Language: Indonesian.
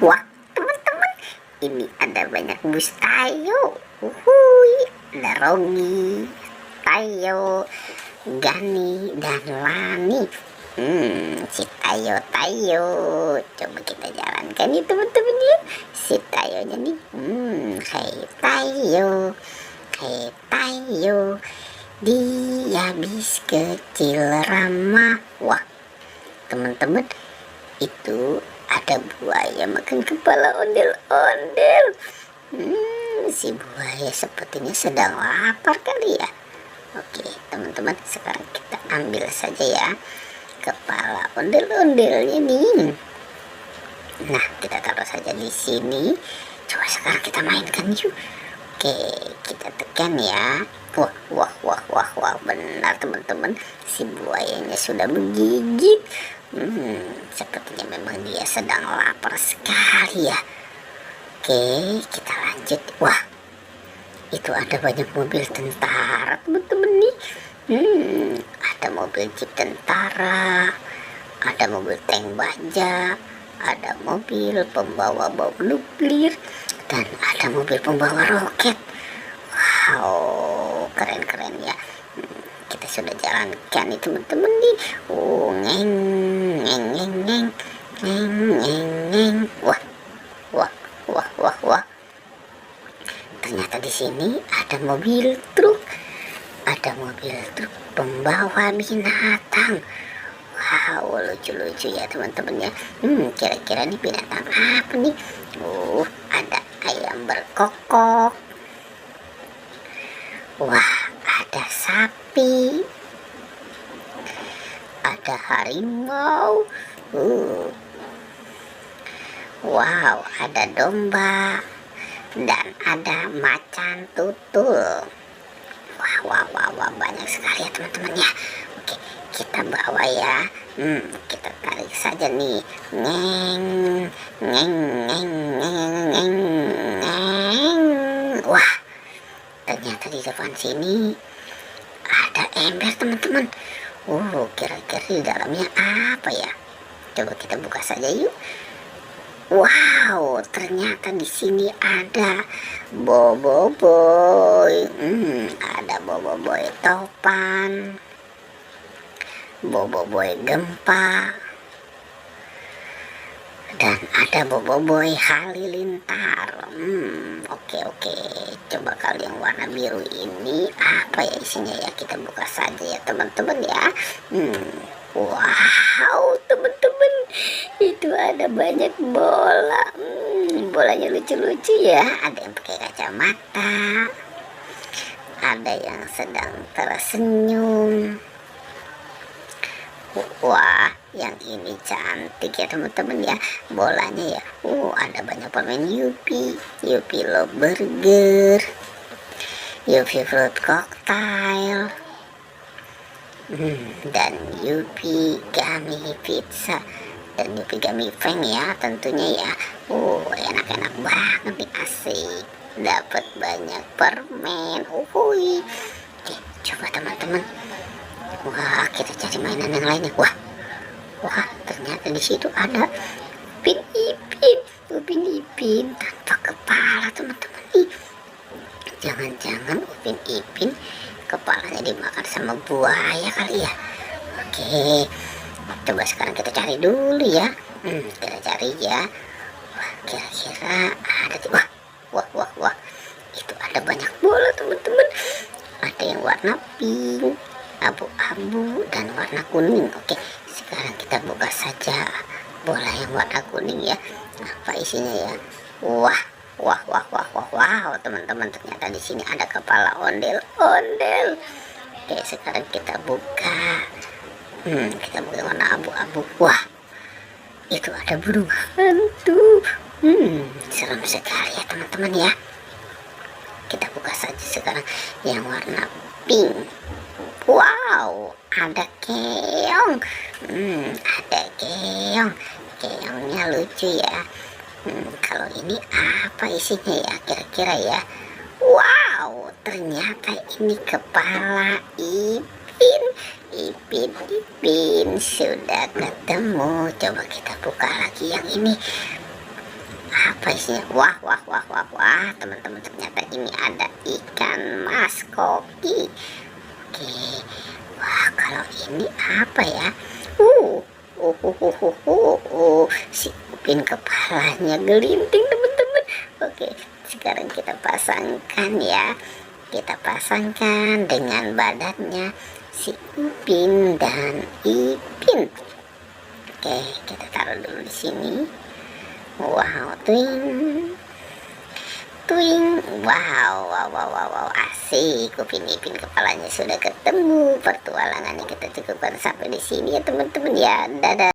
Wah, teman-teman, ini ada banyak bus Tayo. Uhuy, ada Rogi, Tayo, Gani, dan Lani. Si Tayo. Coba kita jalankan nih teman-teman ya. Si Tayonya nih. Hai Tayo. Hai Tayo. Dia bis kecil ramah. Wah, teman-teman, itu ada buaya makan kepala ondel-ondel. Si buaya sepertinya sedang lapar kali ya. Oke, teman-teman, sekarang kita ambil saja ya kepala ondel-ondelnya nih. Nah, kita taruh saja di sini. Coba sekarang kita mainkan yuk. Oke, kita tekan ya. Wah, benar teman-teman, si buayanya sudah menggigit. Sepertinya memang dia sedang lapar sekali ya. Oke, kita lanjut. Wah, itu ada banyak mobil tentara teman-teman nih. Ada mobil jeep tentara, ada mobil tank baja, ada mobil pembawa bom nuklir, dan ada mobil pembawa roket. Wow, keren-keren ya. Kita sudah jalankan nih teman-teman nih. Ngeng. Wah. Ternyata di sini ada mobil truk. Ada mobil truk pembawa binatang. Wow, lucu-lucu ya teman-teman ya. Kira-kira nih binatang apa nih? Ada ayam berkokok. Wah, ada sapi. Ada harimau. Wow, ada domba. Dan ada macan tutul. Wah, banyak sekali ya teman-teman ya. Oke, kita bawa ya. Kita tarik saja nih. Ngeng. Wah, ternyata di depan sini ada ember teman-teman. Kira-kira di dalamnya apa ya? Coba kita buka saja yuk. Wow, ternyata di sini ada boboiboy. Ada boboiboy topan, boboiboy gempa, dan ada boboiboy halilintar. Oke. Coba kalau yang warna biru ini apa ya isinya ya? Kita buka saja ya teman-teman ya. Wow, teman-teman, itu ada banyak bola. Bolanya lucu-lucu ya. Ada yang pakai kacamata, ada yang sedang tersenyum. Wah, yang ini cantik ya teman-teman ya. Bolanya ya. Ada banyak permen Yupi Love Burger, Yupi Fruit Cocktail, dan Yupi Gummy Pizza, dan Yupi Gummy Feng ya tentunya ya. Enak-enak banget nih, asik. Dapat banyak permen. Oke, coba teman-teman. Wah, kita cari mainan yang lainnya. Wah, ternyata di situ ada Upin Ipin tanpa kepala teman-teman nih. Jangan-jangan Upin Ipin kepalanya dimakan sama buaya kali ya. Oke, coba sekarang kita cari dulu ya. Kita cari ya. Wah, kira-kira ada tuh. Wah, itu ada banyak bola teman-teman. Ada yang warna pink, abu-abu, dan warna kuning. Oke, sekarang kita buka saja bola yang warna kuning ya. Apa isinya ya? Wah, teman-teman, ternyata di sini ada kepala ondel-ondel. Oke, sekarang kita buka. Kita buka warna abu-abu. Wah, itu ada burung hantu. Serem sekali ya teman-teman ya. Kita buka saja sekarang yang warna pink. Wow, ada keong. Ada keong. Keongnya lucu ya. Kalau ini apa isinya ya kira-kira ya? Wow, ternyata ini kepala Ipin sudah ketemu. Coba kita buka lagi yang ini. apa isinya? Wah, wah, wah, wah, wah, teman-teman, ternyata ini ada ikan mas koki. Oke, wah, kalau ini apa ya? Si Upin kepalanya gelinting, teman-teman. Oke, sekarang kita pasangkan ya. Kita pasangkan dengan badannya si Upin dan Ipin. Oke, kita taruh dulu di sini. Wow, twing, twing, wow, wow, wow, wow, wow, asik. Upin Ipin kepalanya sudah ketemu. Pertualangannya kita cukupkan sampai di sini ya teman-teman ya. Dadah.